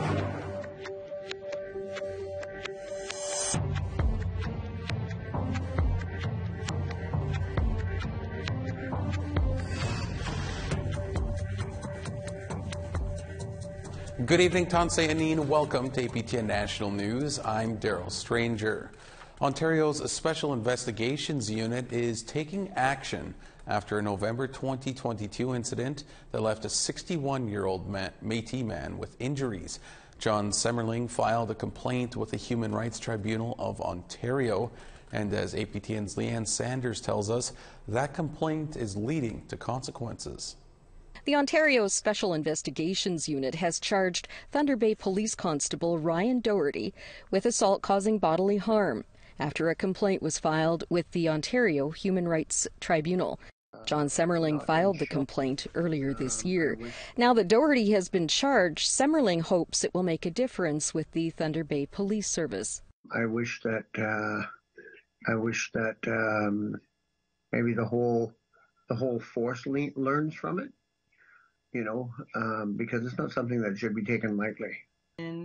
Good evening, Tansei Anin. Welcome to APTN National News. I'm Daryl Stranger. Ontario's Special Investigations Unit is taking action after a November 2022 incident that left a 61-year-old Métis man with injuries. John Semmerling filed a complaint with the Human Rights Tribunal of Ontario, and as APTN's Leanne Sanders tells us, that complaint is leading to consequences. The Ontario Special Investigations Unit has charged Thunder Bay Police Constable Ryan Doherty with assault causing bodily harm after a complaint was filed with the Ontario Human Rights Tribunal. John Semmerling filed the complaint earlier this year. Now that Doherty has been charged, Semmerling hopes it will make a difference with the Thunder Bay Police Service. I wish that maybe the whole force learns from it. Because it's not something that should be taken lightly.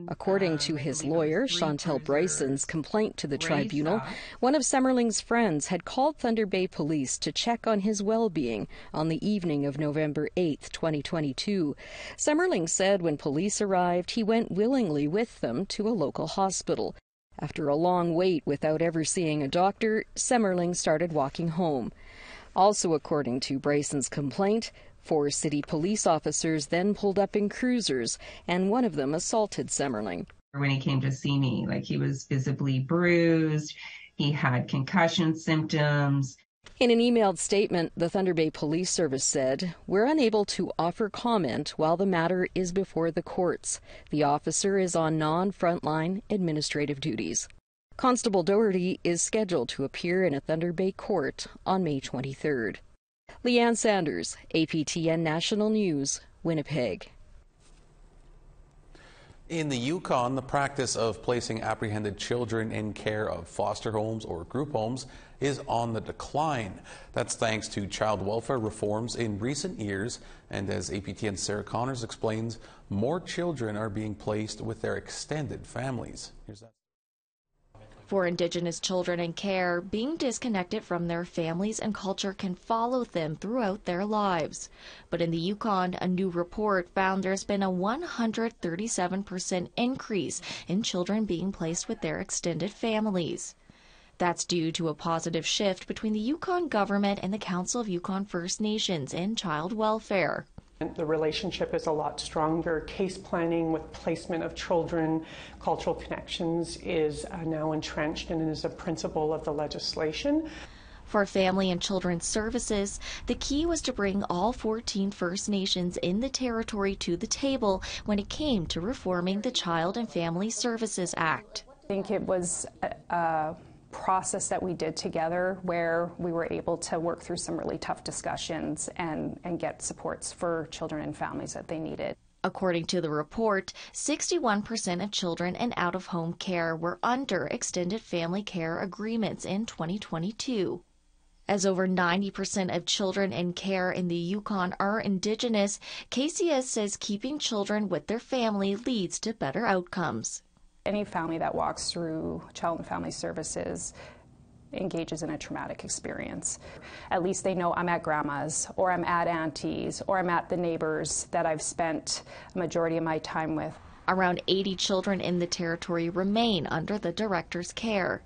According to his lawyer, Chantel Bryson's complaint to the tribunal, one of Semmerling's friends had called Thunder Bay Police to check on his well-being on the evening of November 8, 2022. Semmerling said when police arrived, he went willingly with them to a local hospital. After a long wait without ever seeing a doctor, Semmerling started walking home. Also, according to Bryson's complaint, 4 city police officers then pulled up in cruisers, and one of them assaulted Semmerling. When he came to see me, he was visibly bruised, he had concussion symptoms. In an emailed statement, the Thunder Bay Police Service said, "We're unable to offer comment while the matter is before the courts. The officer is on non-frontline administrative duties." Constable Doherty is scheduled to appear in a Thunder Bay court on May 23rd. Leanne Sanders, APTN National News, Winnipeg. In the Yukon, the practice of placing apprehended children in care of foster homes or group homes is on the decline. That's thanks to child welfare reforms in recent years, and as APTN's Sarah Connors explains, more children are being placed with their extended families. Here's that. For Indigenous children in care, being disconnected from their families and culture can follow them throughout their lives. But in the Yukon, a new report found there's been a 137% increase in children being placed with their extended families. That's due to a positive shift between the Yukon government and the Council of Yukon First Nations in child welfare. The relationship is a lot stronger. Case planning with placement of children, cultural connections is now entrenched and is a principle of the legislation. For Family and Children's Services, the key was to bring all 14 First Nations in the territory to the table when it came to reforming the Child and Family Services Act. I think it was a process that we did together where we were able to work through some really tough discussions and get supports for children and families that they needed. According to the report, 61% of children in out-of-home care were under extended family care agreements in 2022. As over 90% of children in care in the Yukon are Indigenous, KCS says keeping children with their family leads to better outcomes. Any family that walks through Child and Family Services engages in a traumatic experience. At least they know I'm at grandma's, or I'm at auntie's, or I'm at the neighbors that I've spent a majority of my time with. Around 80 children in the territory remain under the director's care.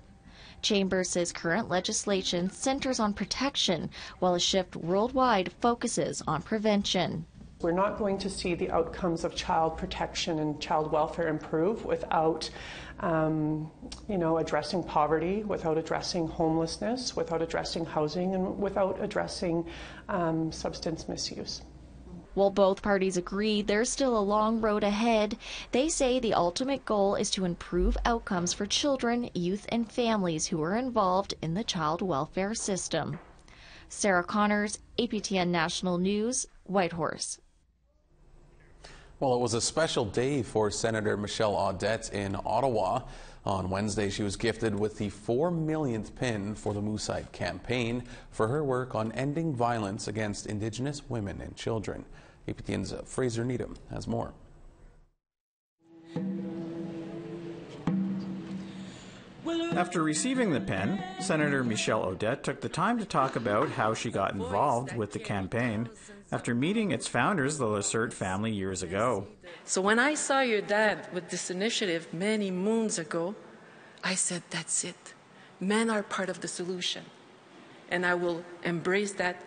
Chambers says current legislation centers on protection, while a shift worldwide focuses on prevention. We're not going to see the outcomes of child protection and child welfare improve without, addressing poverty, without addressing homelessness, without addressing housing, and without addressing substance misuse. While both parties agree there's still a long road ahead, they say the ultimate goal is to improve outcomes for children, youth, and families who are involved in the child welfare system. Sarah Connors, APTN National News, Whitehorse. Well, it was a special day for Senator Michelle Audette in Ottawa. On Wednesday, she was gifted with the 4 millionth pin for the Mooside campaign for her work on ending violence against Indigenous women and children. APTN's Fraser Needham has more. After receiving the pen, Senator Michelle Odette took the time to talk about how she got involved with the campaign after meeting its founders, the Lacerte family, years ago. So when I saw your dad with this initiative many moons ago, I said, that's it. Men are part of the solution. And I will embrace that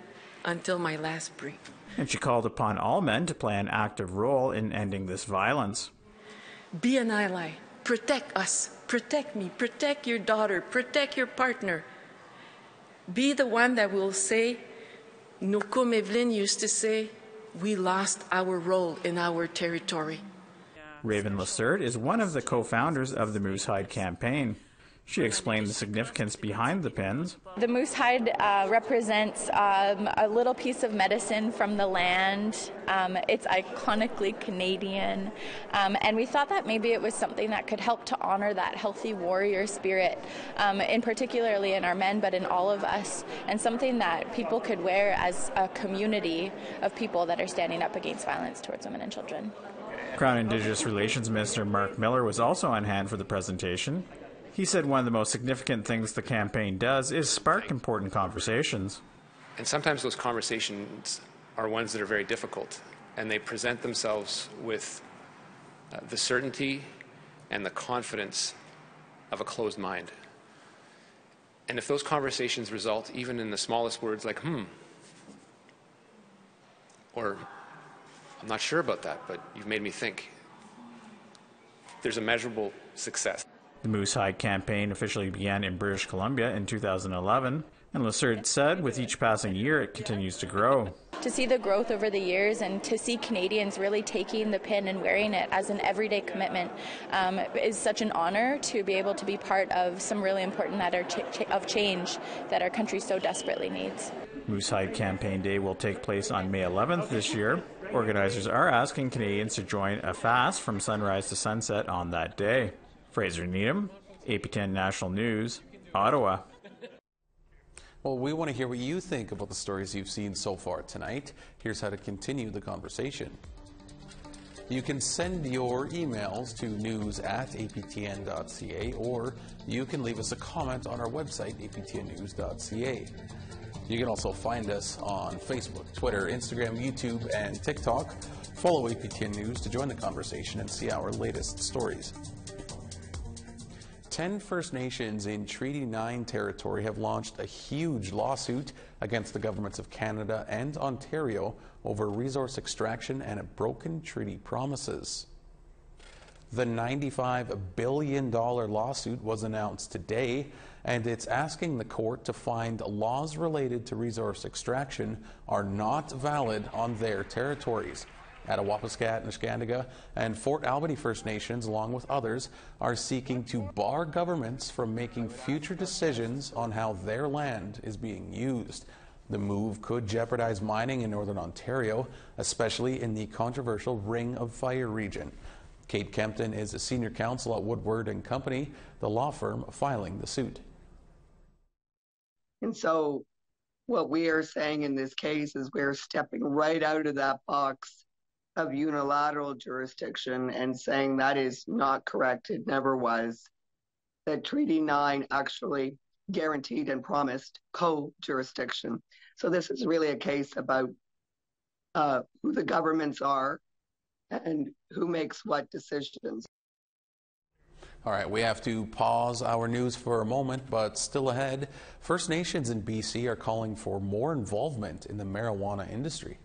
until my last breath. And she called upon all men to play an active role in ending this violence. Be an ally. Protect us. Protect me. Protect your daughter. Protect your partner. Be the one that will say, Nokum Evelyn used to say, we lost our role in our territory. Raven Lacerte is one of the co-founders of the Moose Hide campaign. She explained the significance behind the pins. The moose hide represents a little piece of medicine from the land. It's iconically Canadian. And we thought that maybe it was something that could help to honor that healthy warrior spirit, in particularly in our men, but in all of us, and something that people could wear as a community of people that are standing up against violence towards women and children. Crown Indigenous Relations Minister Mark Miller was also on hand for the presentation. He said one of the most significant things the campaign does is spark important conversations. And sometimes those conversations are ones that are very difficult, and they present themselves with the certainty and the confidence of a closed mind. And if those conversations result even in the smallest words like, or I'm not sure about that, but you've made me think, there's a measurable success. The Moose Hide campaign officially began in British Columbia in 2011, and Lacerte said with each passing year it continues to grow. To see the growth over the years and to see Canadians really taking the pin and wearing it as an everyday commitment is such an honor to be able to be part of some really important matter of change that our country so desperately needs. Moose Hide Campaign Day will take place on May 11th this year. Organizers are asking Canadians to join a fast from sunrise to sunset on that day. Fraser Needham, APTN National News, Ottawa. Well, we want to hear what you think about the stories you've seen so far tonight. Here's how to continue the conversation. You can send your emails to news@aptn.ca, or you can leave us a comment on our website, aptnnews.ca. You can also find us on Facebook, Twitter, Instagram, YouTube, and TikTok. Follow APTN News to join the conversation and see our latest stories. 10 First Nations in Treaty 9 territory have launched a huge lawsuit against the governments of Canada and Ontario over resource extraction and broken treaty promises. The $95 billion lawsuit was announced today, and it's asking the court to find laws related to resource extraction are not valid on their territories. Attawapiskat, Niskandiga, and Fort Albany First Nations, along with others, are seeking to bar governments from making future decisions on how their land is being used. The move could jeopardize mining in Northern Ontario, especially in the controversial Ring of Fire region. Kate Kempton is a senior counsel at Woodward and Company, the law firm filing the suit. And so what we are saying in this case is we're stepping right out of that box of unilateral jurisdiction and saying that is not correct. It never was. That Treaty 9 actually guaranteed and promised co-jurisdiction. So this is really a case about who the governments are and who makes what decisions. All right, we have to pause our news for a moment, but still ahead, First Nations in BC are calling for more involvement in the marijuana industry.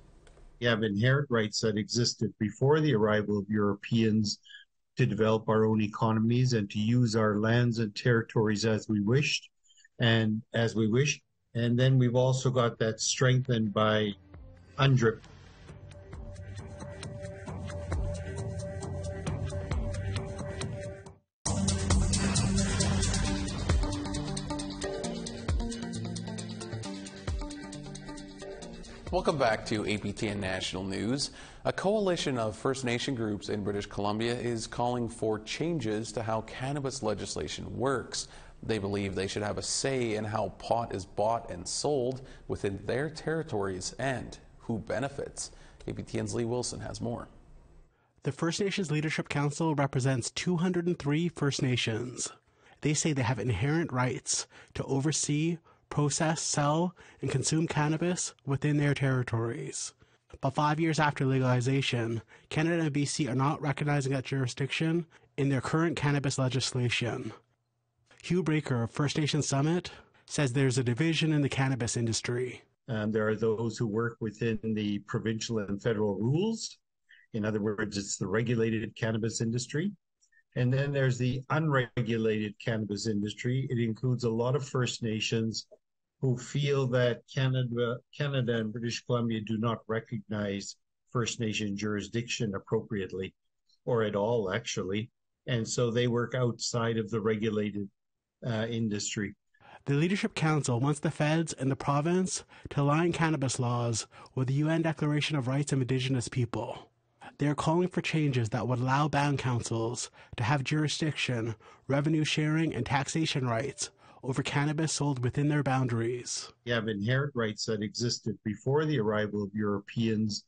We have inherent rights that existed before the arrival of Europeans to develop our own economies and to use our lands and territories as we wished and as we wish. And then we've also got that strengthened by UNDRIP. Welcome back to APTN National News. A coalition of First Nation groups in British Columbia is calling for changes to how cannabis legislation works. They believe they should have a say in how pot is bought and sold within their territories and who benefits. APTN's Lee Wilson has more. The First Nations Leadership Council represents 203 First Nations. They say they have inherent rights to oversee, process, sell, and consume cannabis within their territories. But 5 years after legalization, Canada and BC are not recognizing that jurisdiction in their current cannabis legislation. Hugh Breaker of First Nations Summit says there's a division in the cannabis industry. There are those who work within the provincial and federal rules. In other words, it's the regulated cannabis industry. And then there's the unregulated cannabis industry. It includes a lot of First Nations who feel that Canada and British Columbia do not recognize First Nation jurisdiction appropriately, or at all, actually. And so they work outside of the regulated industry. The Leadership Council wants the feds and the province to align cannabis laws with the UN Declaration of Rights of Indigenous People. They are calling for changes that would allow band councils to have jurisdiction, revenue sharing, and taxation rights over cannabis sold within their boundaries. We have inherent rights that existed before the arrival of Europeans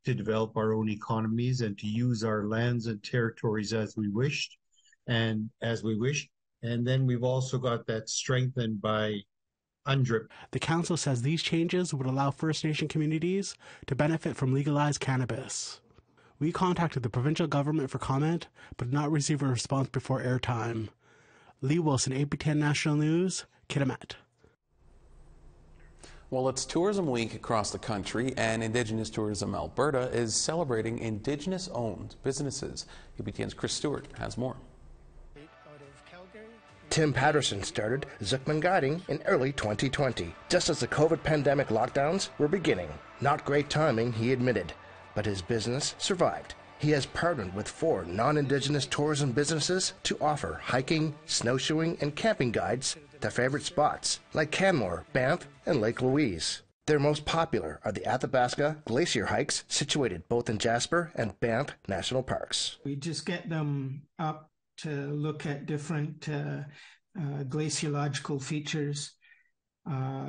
to develop our own economies and to use our lands and territories as we wished and as we wish. And then we've also got that strengthened by UNDRIP. The council says these changes would allow First Nation communities to benefit from legalized cannabis. We contacted the provincial government for comment, but did not receive a response before airtime. Lee Wilson, APTN National News, Kitimat. Well, it's Tourism Week across the country, and Indigenous Tourism Alberta is celebrating Indigenous-owned businesses. APTN's Chris Stewart has more. Tim Patterson started Zuckman Guiding in early 2020, just as the COVID pandemic lockdowns were beginning. Not great timing, he admitted, but his business survived. He has partnered with 4 non-Indigenous tourism businesses to offer hiking, snowshoeing, and camping guides to favorite spots like Canmore, Banff, and Lake Louise. Their most popular are the Athabasca Glacier hikes, situated both in Jasper and Banff National Parks. We just get them up to look at different glaciological features,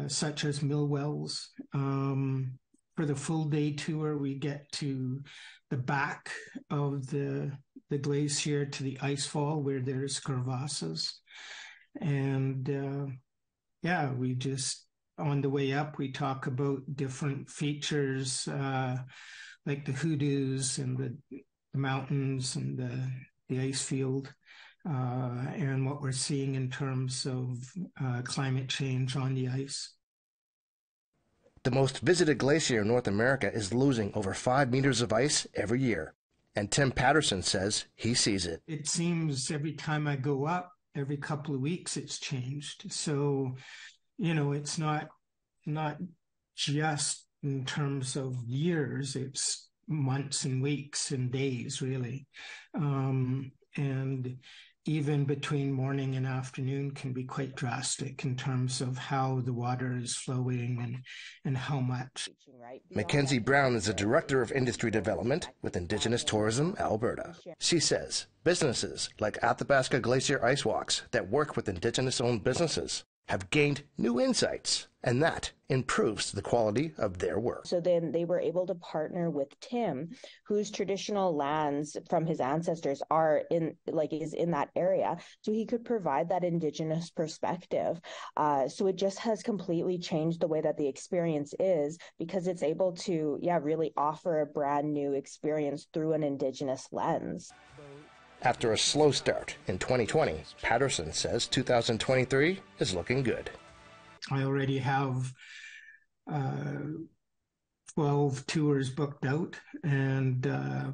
such as mill wells. For the full day tour, we get to the back of the glacier to the ice fall where there's crevasses. And we just, on the way up, we talk about different features like the hoodoos and the mountains and the ice field. And what we're seeing in terms of climate change on the ice. The most visited glacier in North America is losing over 5 meters of ice every year. And Tim Patterson says he sees it. It seems every time I go up, every couple of weeks it's changed. So, it's not just in terms of years, it's months and weeks and days, really. And even between morning and afternoon can be quite drastic in terms of how the water is flowing and how much. Mackenzie Brown is the Director of Industry Development with Indigenous Tourism Alberta. She says businesses like Athabasca Glacier Ice Walks that work with Indigenous-owned businesses have gained new insights, and that improves the quality of their work. So then they were able to partner with Tim, whose traditional lands from his ancestors is in that area, so he could provide that Indigenous perspective. So it just has completely changed the way that the experience is, because it's able to, really offer a brand new experience through an Indigenous lens. After a slow start in 2020, Patterson says 2023 is looking good. I already have 12 tours booked out and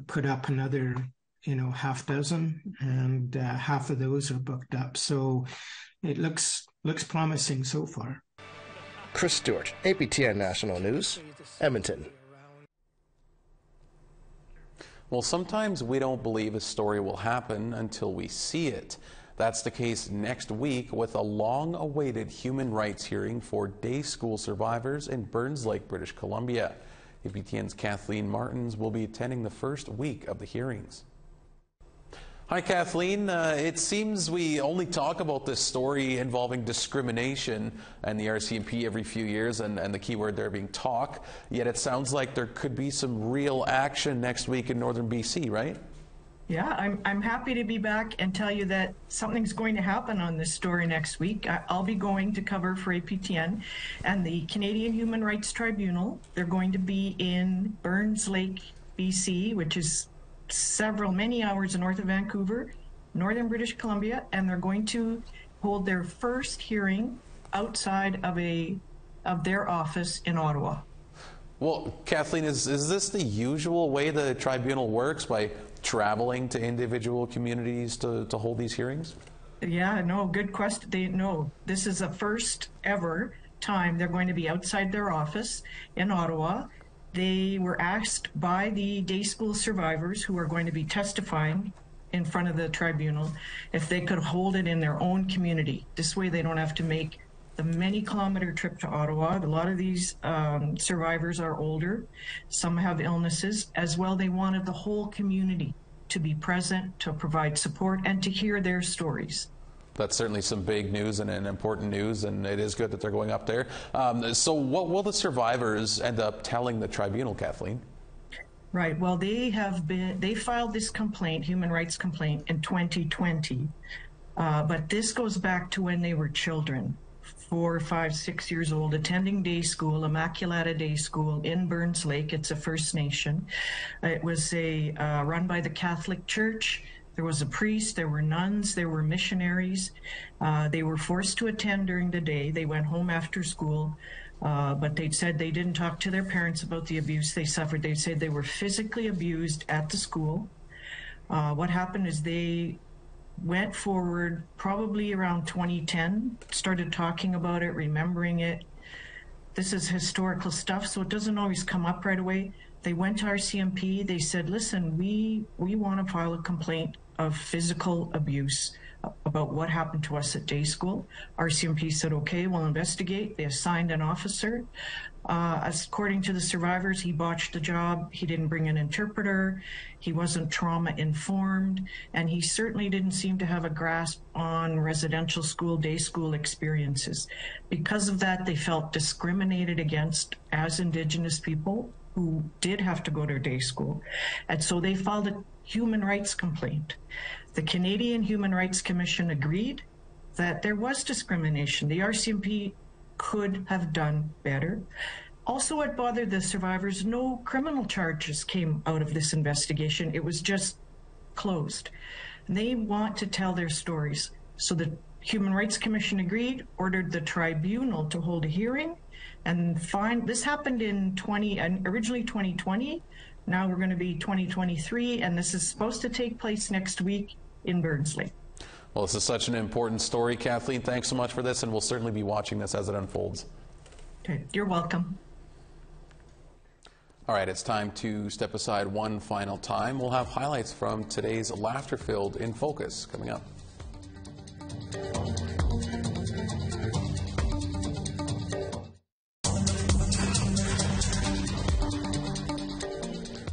put up another, half dozen, and half of those are booked up. So it looks promising so far. Chris Stewart, APTN National News, Edmonton. Well, sometimes we don't believe a story will happen until we see it. That's the case next week with a long-awaited human rights hearing for day school survivors in Burns Lake, British Columbia. APTN's Kathleen Martins will be attending the first week of the hearings. Hi, Kathleen. It seems we only talk about this story involving discrimination and the RCMP every few years, and the key word there being talk, yet it sounds like there could be some real action next week in northern BC, right? Yeah, I'm happy to be back and tell you that something's going to happen on this story next week. I'll be going to cover for APTN and the Canadian Human Rights Tribunal. They're going to be in Burns Lake, BC, which is many hours north of Vancouver, northern British Columbia, and they're going to hold their first hearing outside of their office in Ottawa. Well, Kathleen, is this the usual way the tribunal works, by traveling to individual communities to hold these hearings? Yeah, no, good question. No, this is the first ever time they're going to be outside their office in Ottawa. They were asked by the day school survivors who are going to be testifying in front of the tribunal if they could hold it in their own community. This way they don't have to make the many-kilometer trip to Ottawa. A lot of these survivors are older. Some have illnesses. As well, they wanted the whole community to be present, to provide support, and to hear their stories. That's certainly some big news and an important news, and it is good that they're going up there. So what will the survivors end up telling the tribunal, Kathleen? Right. Well, they filed this complaint, human rights complaint, in 2020. But this goes back to when they were children. 4, 5, 6 years old, attending day school, Immaculata Day School in Burns Lake. It's a First Nation. It was run by the Catholic Church. There was a priest, there were nuns, there were missionaries. They were forced to attend during the day. They went home after school, but they said they didn't talk to their parents about the abuse they suffered. They said they were physically abused at the school. What happened is they went forward probably around 2010, started talking about it, remembering it. This is historical stuff, so it doesn't always come up right away. They went to RCMP. They said, listen, we want to file a complaint of physical abuse about what happened to us at day school. RCMP said, okay, we'll investigate. They assigned an officer. According to the survivors, he botched the job. He didn't bring an interpreter. He wasn't trauma informed, and he certainly didn't seem to have a grasp on residential school, day school experiences. Because of that, they felt discriminated against as Indigenous people who did have to go to day school. And so they filed a human rights complaint. The Canadian Human Rights Commission agreed that there was discrimination. The RCMP could have done better. Also, what bothered the survivors, no criminal charges came out of this investigation. It was just closed. And they want to tell their stories. So the Human Rights Commission agreed, ordered the tribunal to hold a hearing, and this happened in originally 2020. Now we're going to be 2023, and this is supposed to take place next week in Burns Lake. Well, this is such an important story, Kathleen. Thanks so much for this, and we'll certainly be watching this as it unfolds. Okay, you're welcome. All right, it's time to step aside one final time. We'll have highlights from today's laughter-filled In Focus coming up.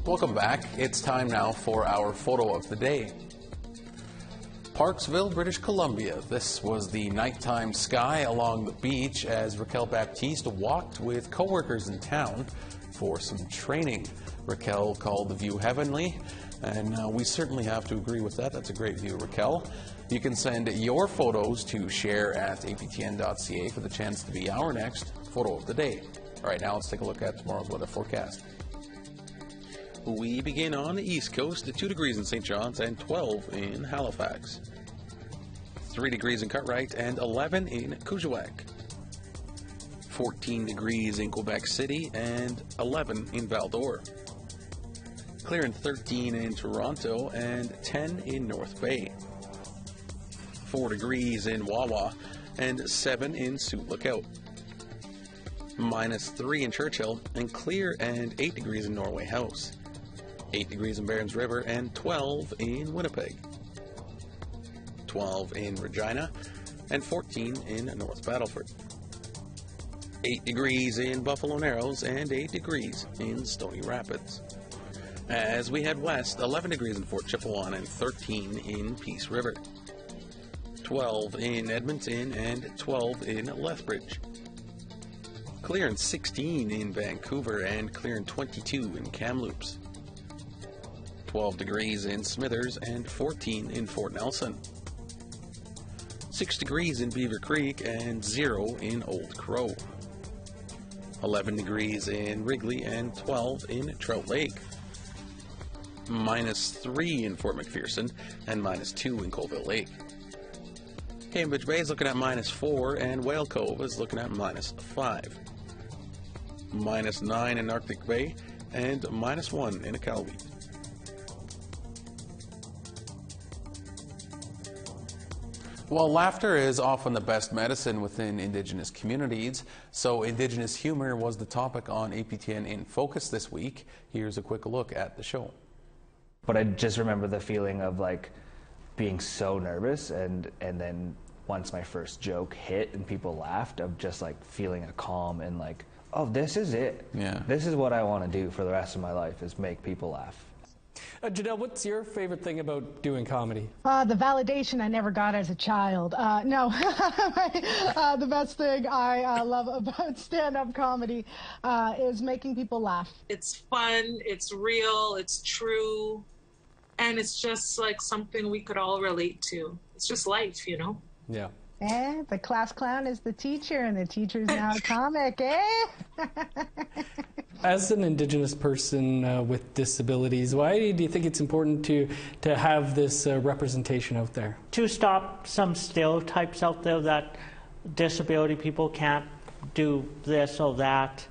Welcome back. It's time now for our photo of the day. Parksville, British Columbia. This was the nighttime sky along the beach as Raquel Baptiste walked with coworkers in town for some training. Raquel called the view heavenly, and we certainly have to agree with that. That's a great view, Raquel. You can send your photos to share@aptn.ca for the chance to be our next photo of the day. All right, now let's take a look at tomorrow's weather forecast. We begin on the East Coast at 2 degrees in St. John's and 12 in Halifax. 3 degrees in Cartwright and 11 in Coujawak. 14 degrees in Quebec City and 11 in Val-d'Or. Clear and 13 in Toronto and 10 in North Bay. 4 degrees in Wawa and 7 in Sioux Lookout. -3 in Churchill and clear and 8 degrees in Norway House. 8 degrees in Barons River and 12 in Winnipeg. 12 in Regina and 14 in North Battleford. 8 degrees in Buffalo Narrows and 8 degrees in Stony Rapids. As we head west, 11 degrees in Fort Chippewa and 13 in Peace River. 12 in Edmonton and 12 in Lethbridge. Clear and 16 in Vancouver and clear and 22 in Kamloops. 12 degrees in Smithers and 14 in Fort Nelson. 6 degrees in Beaver Creek and 0 in Old Crow. 11 degrees in Wrigley and 12 in Trout Lake. -3 in Fort McPherson and -2 in Colville Lake. Cambridge Bay is looking at -4 and Whale Cove is looking at -5. -9 in Arctic Bay and -1 in Iqaluit. Well, laughter is often the best medicine within Indigenous communities, so Indigenous humor was the topic on APTN In Focus this week. Here's a quick look at the show. But I just remember the feeling of like being so nervous, and then once my first joke hit and people laughed, of just like feeling a calm and like, oh, this is it. Yeah. This is what I want to do for the rest of my life, is make people laugh. Janelle, what's your favorite thing about doing comedy? The validation I never got as a child. The best thing I love about stand-up comedy is making people laugh. It's fun, it's real, it's true, and it's just like something we could all relate to. It's just life, you know? Yeah. The class clown is the teacher, and the teacher's now a comic, As an Indigenous person with disabilities, why do you think it's important to have this representation out there? To stop some stereotypes out there that disability people can't do this or that,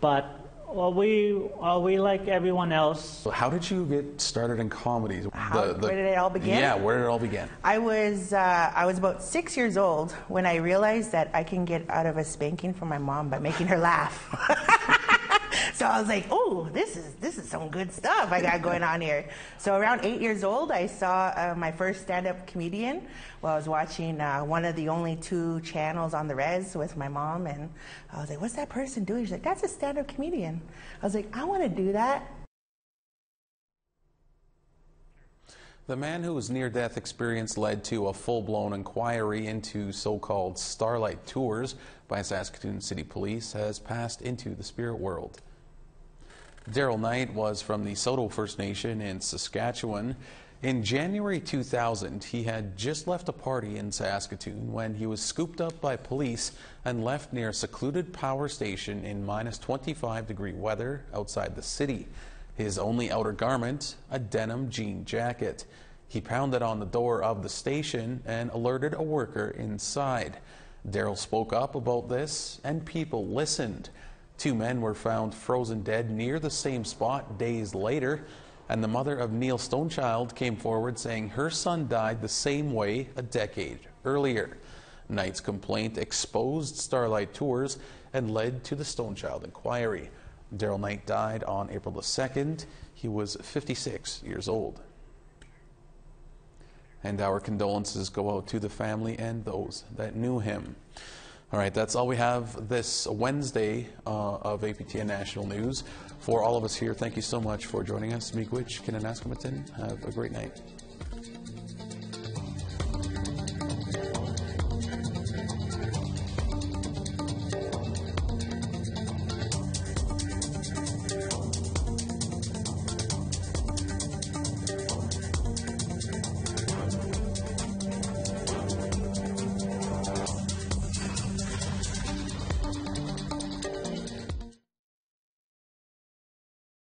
but we like everyone else. How did you get started in comedy? Where did it all begin? Yeah, where did it all begin? I was about 6 years old when I realized that I can get out of a spanking from my mom by making her laugh. So I was like, oh, this is some good stuff I got going on here. So around 8 years old, I saw my first stand-up comedian while I was watching one of the only 2 channels on the res with my mom, and I was like, what's that person doing? She's like, that's a stand-up comedian. I was like, I want to do that. The man whose near-death experience led to a full-blown inquiry into so-called starlight tours by Saskatoon City Police has passed into the spirit world. Daryl Knight was from the Saulteaux First Nation in Saskatchewan. In January 2000, he had just left a party in Saskatoon when he was scooped up by police and left near a secluded power station in -25-degree weather outside the city. His only outer garment, a denim jean jacket. He pounded on the door of the station and alerted a worker inside. Daryl spoke up about this, and people listened. 2 men were found frozen dead near the same spot days later, and the mother of Neil Stonechild came forward saying her son died the same way a decade earlier. Knight's complaint exposed starlight tours and led to the Stonechild inquiry. Daryl Knight died on April the 2nd. He was 56 years old. And our condolences go out to the family and those that knew him. All right, that's all we have this Wednesday of APTN National News. For all of us here, thank you so much for joining us. Miigwech, Kinanaskamatin. Have a great night.